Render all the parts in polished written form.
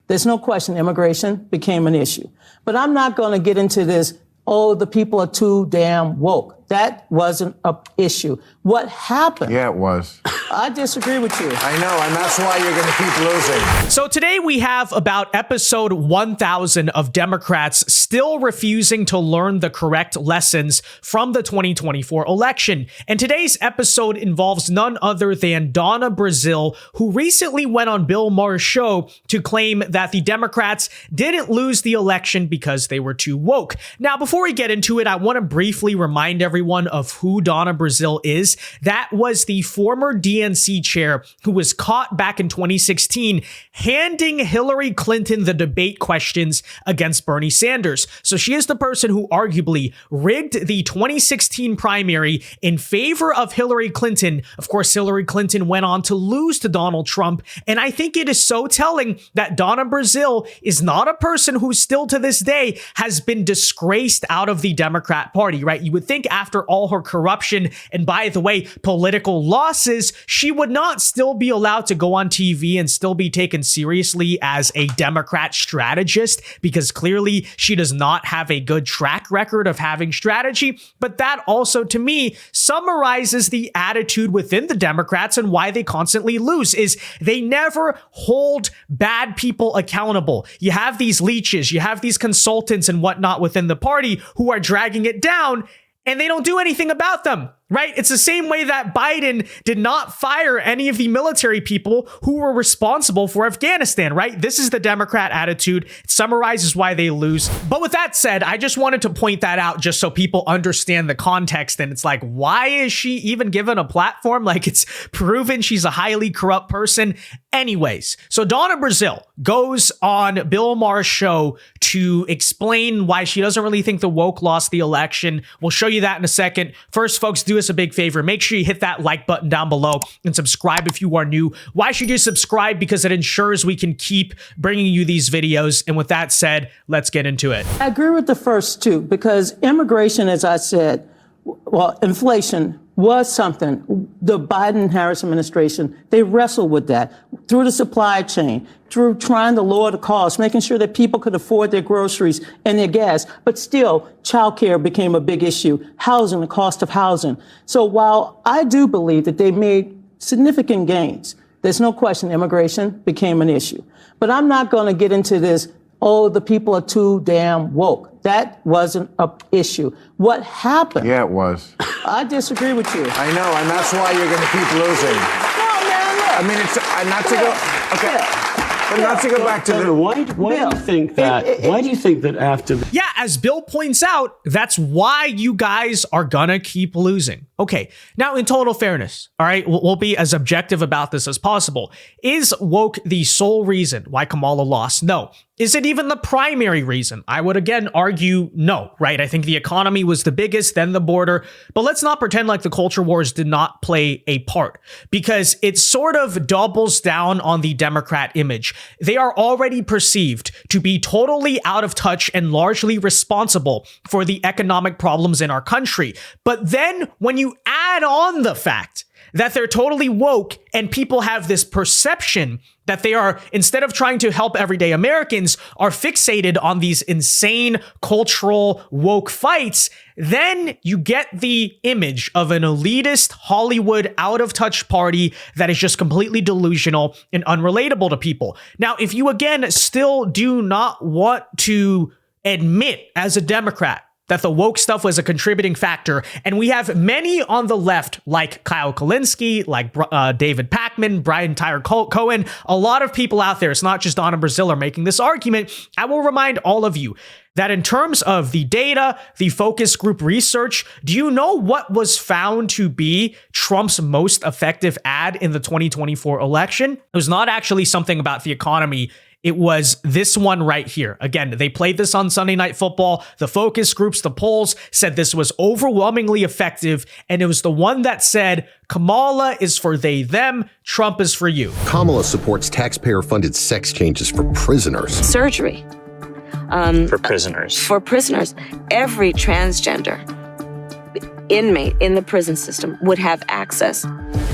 There's no question immigration became an issue. But I'm not going to get into this, oh, the people are too damn woke. That wasn't an issue. What happened? Yeah, it was. I disagree with you. I know, and that's why you're going to keep losing. So today we have about episode 1000 of Democrats still refusing to learn the correct lessons from the 2024 election. And today's episode involves none other than Donna Brazile, who recently went on Bill Maher's show to claim that the Democrats didn't lose the election because they were too woke. Now, before we get into it, I want to briefly remind everyone of who Donna Brazile is. That was the former DNC chair who was caught back in 2016 handing Hillary Clinton the debate questions against Bernie Sanders. So she is the person who arguably rigged the 2016 primary in favor of Hillary Clinton. Of course, Hillary Clinton went on to lose to Donald Trump. And I think it is so telling that Donna Brazile is not a person who still to this day has been disgraced out of the Democrat Party, right? You would think after all her corruption and, by the way, political losses, she would not still be allowed to go on TV and still be taken seriously as a Democrat strategist, because clearly she does not have a good track record of having strategy. But that also, to me, summarizes the attitude within the Democrats and why they constantly lose, is they never hold bad people accountable. You have these leeches, you have these consultants and whatnot within the party who are dragging it down, and they don't do anything about them, right? It's the same way that Biden did not fire any of the military people who were responsible for Afghanistan, right? This is the Democrat attitude. It summarizes why they lose. But with that said, I just wanted to point that out just so people understand the context. And it's like, why is she even given a platform? Like, it's proven she's a highly corrupt person. Anyways, so Donna Brazile goes on Bill Maher's show to explain why she doesn't really think the woke lost the election. We'll show you that in a second. First, folks, do us a big favor. Make sure you hit that like button down below and subscribe if you are new. Why should you subscribe? Because it ensures we can keep bringing you these videos. And with that said, let's get into it. I agree with the first two, because immigration, as I said, well, inflation was something. The Biden-Harris administration, they wrestled with that through the supply chain, through trying to lower the cost, making sure that people could afford their groceries and their gas. But still, childcare became a big issue, housing, the cost of housing. So while I do believe that they made significant gains, there's no question immigration became an issue. But I'm not going to get into this, oh, the people are too damn woke. That wasn't an issue. What happened? Yeah, it was. I disagree with you. I know, and that's why you're going to keep losing. No, man, look. I mean, it's not to go. Okay. But not to go back to the. Why do you think that? Why do you think that after? Yeah, as Bill points out, that's why you guys are gonna keep losing. Okay, now in total fairness, all right, we'll be as objective about this as possible. Is woke the sole reason why Kamala lost? No. Is it even the primary reason? I would again argue no, right? I think the economy was the biggest, then the border. But let's not pretend like the culture wars did not play a part, because it sort of doubles down on the Democrat image. They are already perceived to be totally out of touch and largely responsible for the economic problems in our country. But then when you add on the fact that they're totally woke and people have this perception that they are, instead of trying to help everyday Americans, are fixated on these insane cultural woke fights, then you get the image of an elitist Hollywood out of touch party that is just completely delusional and unrelatable to people. Now, if you again still do not want to admit as a Democrat that the woke stuff was a contributing factor, and we have many on the left, like Kyle Kulinski, like David Pakman, Brian Tyler Cohen, a lot of people out there, it's not just Donna Brazile, are making this argument. I will remind all of you that in terms of the data, the focus group research, do you know what was found to be Trump's most effective ad in the 2024 election? It was not actually something about the economy. It was this one right here. Again, they played this on Sunday Night Football. The focus groups, the polls said this was overwhelmingly effective. And it was the one that said, Kamala is for they, them, Trump is for you. Kamala supports taxpayer-funded sex changes for prisoners. Surgery. For prisoners. For prisoners. Every transgender inmate in the prison system would have access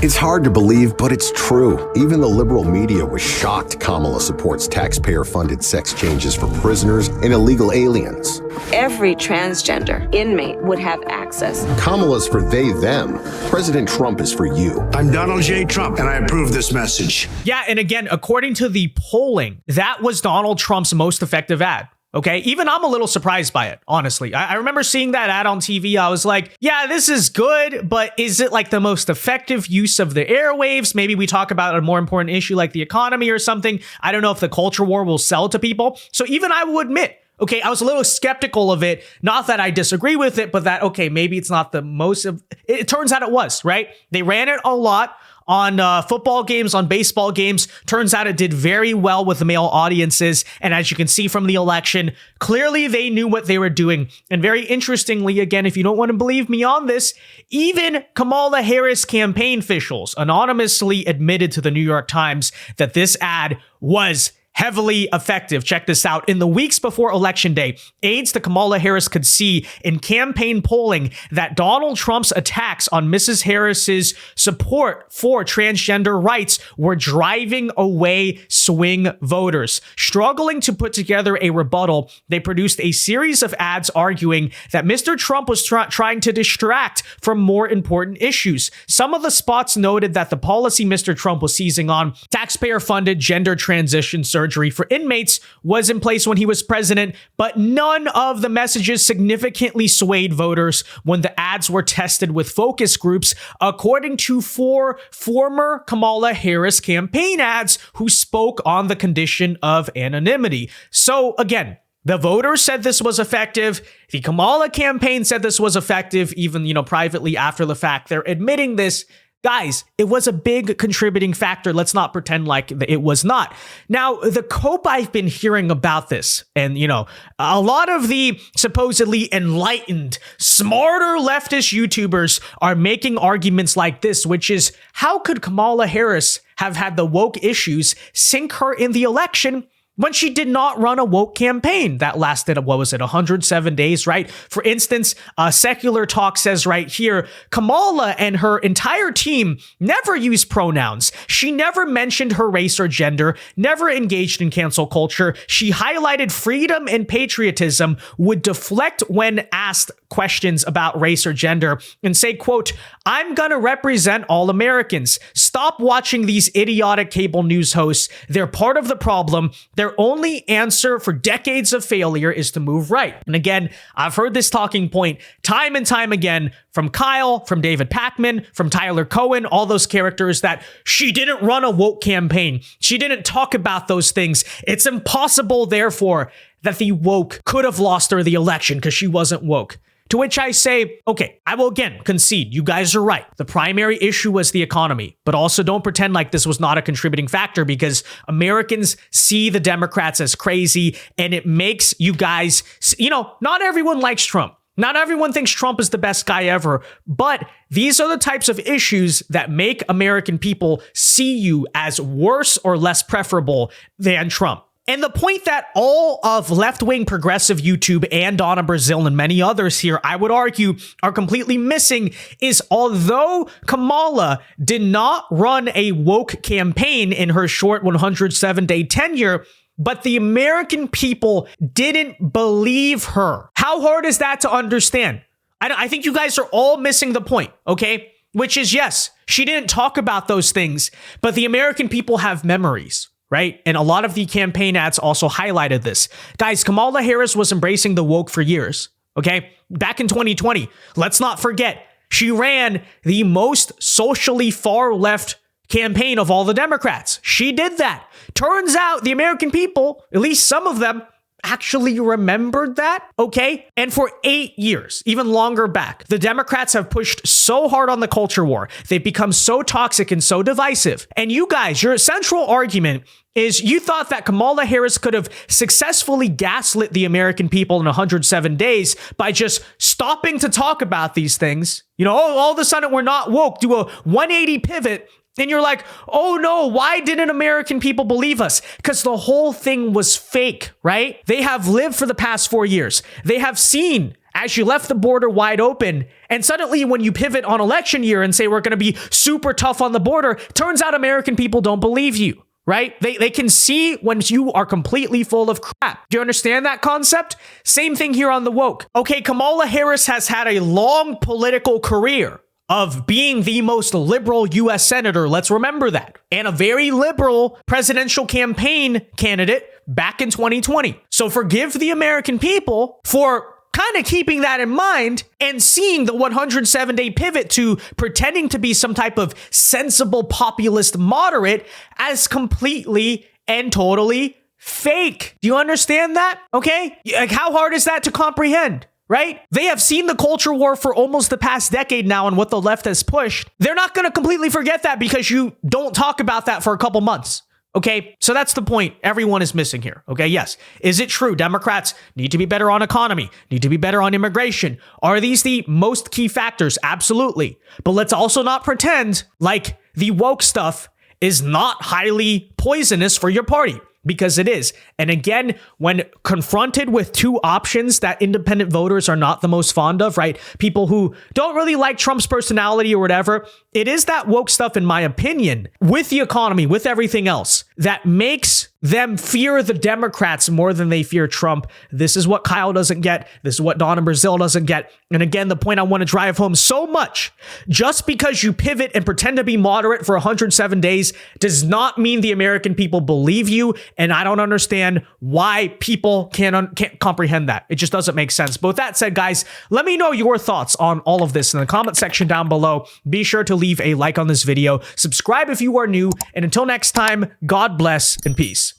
It's hard to believe, but it's true. Even the liberal media was shocked Kamala supports taxpayer-funded sex changes for prisoners and illegal aliens. Every transgender inmate would have access. Kamala's for they, them. President Trump is for you. I'm Donald J. Trump, and I approve this message. Yeah, and again, according to the polling, that was Donald Trump's most effective ad. Okay, even I'm a little surprised by it, honestly. I remember seeing that ad on TV. I was like, yeah, this is good, but is it like the most effective use of the airwaves? Maybe we talk about a more important issue like the economy or something. I don't know if the culture war will sell to people. So even I will admit, okay, I was a little skeptical of it. Not that I disagree with it, but that, okay, maybe it's not the most of it. Turns out it was, right? They ran it a lot on football games, on baseball games. Turns out it did very well with the male audiences. And as you can see from the election, clearly they knew what they were doing. And very interestingly, again, if you don't want to believe me on this, even Kamala Harris campaign officials anonymously admitted to the New York Times that this ad was heavily effective. Check this out. In the weeks before Election Day, aides to Kamala Harris could see in campaign polling that Donald Trump's attacks on Mrs. Harris's support for transgender rights were driving away swing voters. Struggling to put together a rebuttal, they produced a series of ads arguing that Mr. Trump was trying to distract from more important issues. Some of the spots noted that the policy Mr. Trump was seizing on, taxpayer-funded gender transition surgery for inmates, was in place when he was president, but none of the messages significantly swayed voters when the ads were tested with focus groups, according to 4 former Kamala Harris campaign ads who spoke on the condition of anonymity. So again, the voters said this was effective. The Kamala campaign said this was effective, even, privately after the fact. They're admitting this. Guys, it was a big contributing factor. Let's not pretend like it was not. Now, the cope I've been hearing about this, and, a lot of the supposedly enlightened, smarter leftist YouTubers are making arguments like this, which is, how could Kamala Harris have had the woke issues sink her in the election when she did not run a woke campaign that lasted, 107 days, right? For instance, Secular Talk says right here, Kamala and her entire team never used pronouns. She never mentioned her race or gender, never engaged in cancel culture. She highlighted freedom and patriotism, would deflect when asked questions about race or gender, and say, quote, I'm gonna represent all Americans. Stop watching these idiotic cable news hosts. They're part of the problem. Their only answer for decades of failure is to move right. And again, I've heard this talking point time and time again from Kyle, from David Pakman, from Tyler Cohen, all those characters, that she didn't run a woke campaign. She didn't talk about those things. It's impossible, therefore, that the woke could have lost her the election because she wasn't woke. To which I say, okay, I will again concede, you guys are right. The primary issue was the economy, but also don't pretend like this was not a contributing factor, because Americans see the Democrats as crazy, and it makes you guys, not everyone likes Trump. Not everyone thinks Trump is the best guy ever, but these are the types of issues that make American people see you as worse or less preferable than Trump. And the point that all of left-wing progressive YouTube and Donna Brazile and many others here, I would argue, are completely missing is, although Kamala did not run a woke campaign in her short 107-day tenure, but the American people didn't believe her. How hard is that to understand? I think you guys are all missing the point, okay? Which is, yes, she didn't talk about those things, but the American people have memories. Right? And a lot of the campaign ads also highlighted this. Guys, Kamala Harris was embracing the woke for years. Okay? Back in 2020, let's not forget, she ran the most socially far left campaign of all the Democrats. She did that. Turns out the American people, at least some of them, actually remembered that, okay? And for 8 years, even longer back, the Democrats have pushed so hard on the culture war. They've become so toxic and so divisive. And you guys, your central argument is you thought that Kamala Harris could have successfully gaslit the American people in 107 days by just stopping to talk about these things. All of a sudden we're not woke, do a 180 pivot. And you're like, oh no, why didn't American people believe us? Because the whole thing was fake, right? They have lived for the past 4 years. They have seen as you left the border wide open. And suddenly when you pivot on election year and say we're going to be super tough on the border, turns out American people don't believe you, right? They can see when you are completely full of crap. Do you understand that concept? Same thing here on the woke. Okay, Kamala Harris has had a long political career of being the most liberal U.S. senator. Let's remember that. And a very liberal presidential campaign candidate back in 2020. So forgive the American people for kind of keeping that in mind and seeing the 107-day pivot to pretending to be some type of sensible populist moderate as completely and totally fake. Do you understand that? Okay? Like, how hard is that to comprehend? Right? They have seen the culture war for almost the past decade now and what the left has pushed. They're not going to completely forget that because you don't talk about that for a couple months. Okay, so that's the point everyone is missing here. Okay, yes. Is it true Democrats need to be better on economy, need to be better on immigration? Are these the most key factors? Absolutely. But let's also not pretend like the woke stuff is not highly poisonous for your party, because it is. And again, when confronted with two options that independent voters are not the most fond of, right? People who don't really like Trump's personality or whatever, it is that woke stuff, in my opinion, with the economy, with everything else, that makes them fear the Democrats more than they fear Trump. This is what Kyle doesn't get. This is what Donna Brazile doesn't get. And again, the point I want to drive home so much, just because you pivot and pretend to be moderate for 107 days does not mean the American people believe you. And I don't understand why people can't comprehend that. It just doesn't make sense. But with that said, guys, let me know your thoughts on all of this in the comment section down below. Be sure to leave a like on this video, subscribe if you are new, and until next time, God bless and peace.